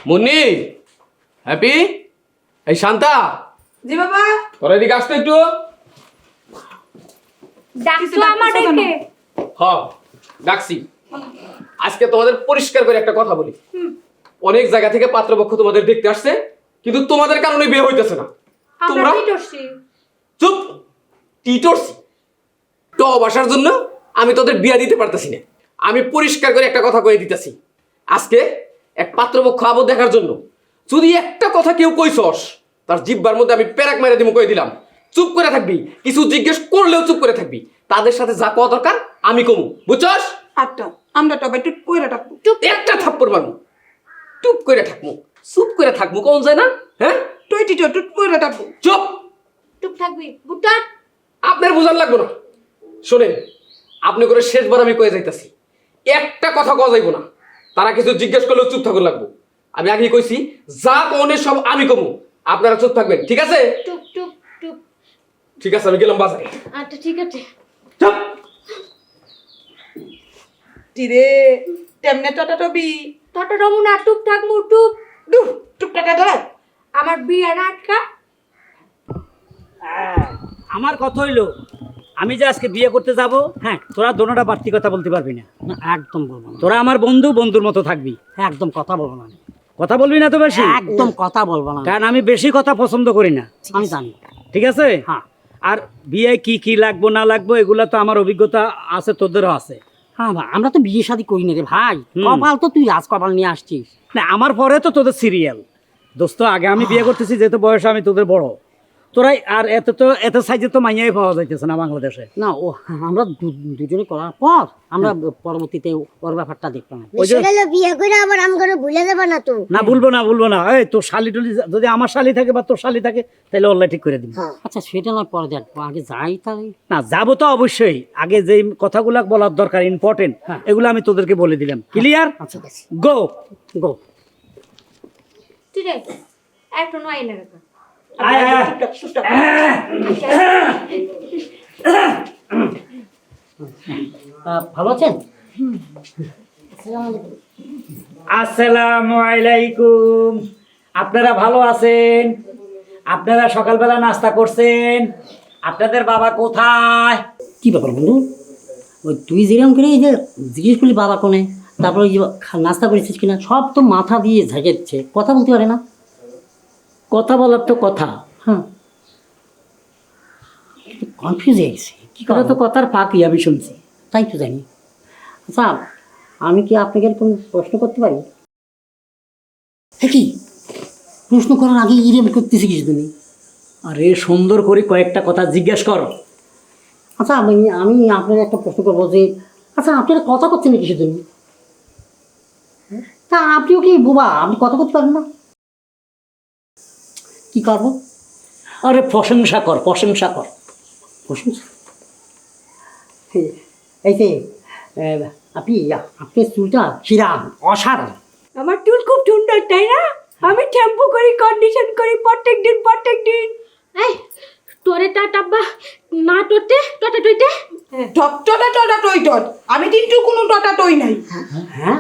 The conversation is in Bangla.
মুন্নি, হ্যাপি, এই শান্তা, জি বাবা। তোরা এদিকে আসতো একটু। ডাকছো আমাদেরকে? হ, ডাকছি। আজকে তোমাদের পরিষ্কার করে একটা কথা বলি। অনেক জায়গা থেকে পাত্রপক্ষ তোমাদের দেখতে আসছে, কিন্তু তোমাদের কারণে বিয়ে হইতেছে না। আমরা তোমরা কি করছি? চুপ, টিটরসি টব আসার জন্য আমি তোদের বিয়া দিতে পারতেছি না। আমি পরিষ্কার করে একটা কথা কয়ে দিতেছি, আজকে এক পাত্রপক্ষ আবদ দেখার জন্য যদি একটা কথা কেউ কইছস, তার জিব্বার মধ্যে আমি পেরাক মেরে দিব কই দিলাম। চুপ করে থাকবি, কিছু জিজ্ঞেস করলেও চুপ করে থাকবি। তাদের সাথে যা কওয়া দরকার আমি কমু, বুঝছস? আটটা আমরা টবে টুট কইরা টাকবো। একটা থাপ্পড় মারবো, টুপ করে থাকবো, চুপ করে থাকবো কোন যায় না? হ্যাঁ, টুইটি টুট কইরা টাকবো। চুপ। চুপ থাকবি বুটা। আপনার বোঝার লাগবো না। শোনেন, আপনি করে শেষবার আমি কয়ে যাইতাছি, একটা কথা কওয়া যাইব না। তারা কিছু জিজ্ঞেস করলেও চুপ থাকুন লাগবো। আমি আগেই কইছি, যা কনের সব আমি কমু, আপনারা চুপ থাকবেন, ঠিক আছে? টুপ টুপ টুপ। ঠিক আছে, আমি গেলাম বাজারে। আচ্ছা ঠিক আছে। চুপ। টিরে তেমনে টটা টবি। তত রমুনা টুপ থাকমু টুপ। দু টুপ টাটা ধর। আমার বিয়ে না আটকা। আমার কথা হইলো, আমি যে আজকে বিয়ে করতে যাব, হ্যাঁ তোরা দোনোটা বাড়তি কথা বলতে পারবি না। না একদম বলবো না, তোরা আমার বন্ধু, বন্ধুর মতো থাকবি। একদম কথা বলবো না, কথা বলবি না তো বেশি, একদম কথা বলবো না। কারণ আমি বেশি কথা পছন্দ করি না। আমি জানি। ঠিক আছে? হ্যাঁ আর বিয়ে কি কি লাগবো না লাগবো এগুলা তো আমার অভিজ্ঞতা আছে, তোদেরও আছে। হ্যাঁ ভাই, আমরা তো বিয়ে শাদী করি না রে ভাই। হুম। কপাল তো তুই রাজ কপাল নিয়ে আসছিস। না আমার পরে তো তোদের সিরিয়াল। দোস্ত আগে আমি বিয়ে করতেছি, যেহেতু বয়সে আমি তোদের বড়। তোরাই আর এত সাইজে তো মাইয়াই পাওয়া যাইতেছে না বাংলাদেশে। না ও আমরা দুজনে করার পর আমরা পরবর্তীতে ওর ব্যাপারটা দেখতাম। ওই যে বিয়ে করে আবার আম করে ভুলে যাবে না তো। না বলবো না, এই তোর শালি টলি যদি আমার শালি থাকে বা তোর শালি থাকে, তাহলে অল্লাহ ঠিক করে দিবি। আচ্ছা সেটা নয়, পরে দেখবো, আগে যাই তাহলে। না যাবো তো অবশ্যই, আগে যে কথাগুলো বলার দরকার ইম্পর্টেন্ট, হ্যাঁ। এগুলো আমি তোদেরকে বলে দিলাম। ক্লিয়ার? আচ্ছা গো গো। ঠিক আছে, একটু নয় না রাখা। ভালো আছেন? আসসালামু আলাইকুম। আপনারা ভালো আছেন? আপনারা সকালবেলা নাস্তা করছেন? আপনাদের বাবা কোথায়? কি ব্যাপার বন্ধু, ওই তুই যেরকম করে এই যে জিজ্ঞেস করলি বাবা কোনে, তারপরে ওই যে নাস্তা করেছিস কিনা, সব তো মাথা দিয়ে ঝাঁকেচ্ছে, কথা বলতে পারে না। কথা বলার তো কথা, হ্যাঁ কনফিউজ হয়ে গেছি, কি করে তো কথার ফাঁকি আমি শুনছি। তাই তো জানি। আচ্ছা আমি কি আপনাকে কোনো প্রশ্ন করতে পারি? কি প্রশ্ন করার আগে ইরেম করতেছি কিছু তুমি? আরে সুন্দর করে কয়েকটা কথা জিজ্ঞেস কর। আচ্ছা আমি আপনার একটা প্রশ্ন করবো যে, আচ্ছা আপনারা কথা করছেন না কিছু তুমি, তা আপনিও কি বোবা, আপনি কথা করতে পারেন না? কি করবো? আরে প্রশংসা কর, প্রশংসা কর। প্রশংসা? এই যে আপনার চুলটা কিরাম অসাধারণ। আমার চুল খুব সুন্দর তাই না? আমি শ্যাম্পু করি, কন্ডিশন করি প্রত্যেক দিন। এই তোরে টাটাব্বা না তোতে টটা টইতে। টপ টটা টটা টই টট। আমি কিন্তু কোনো টটা টই নাই। হ্যাঁ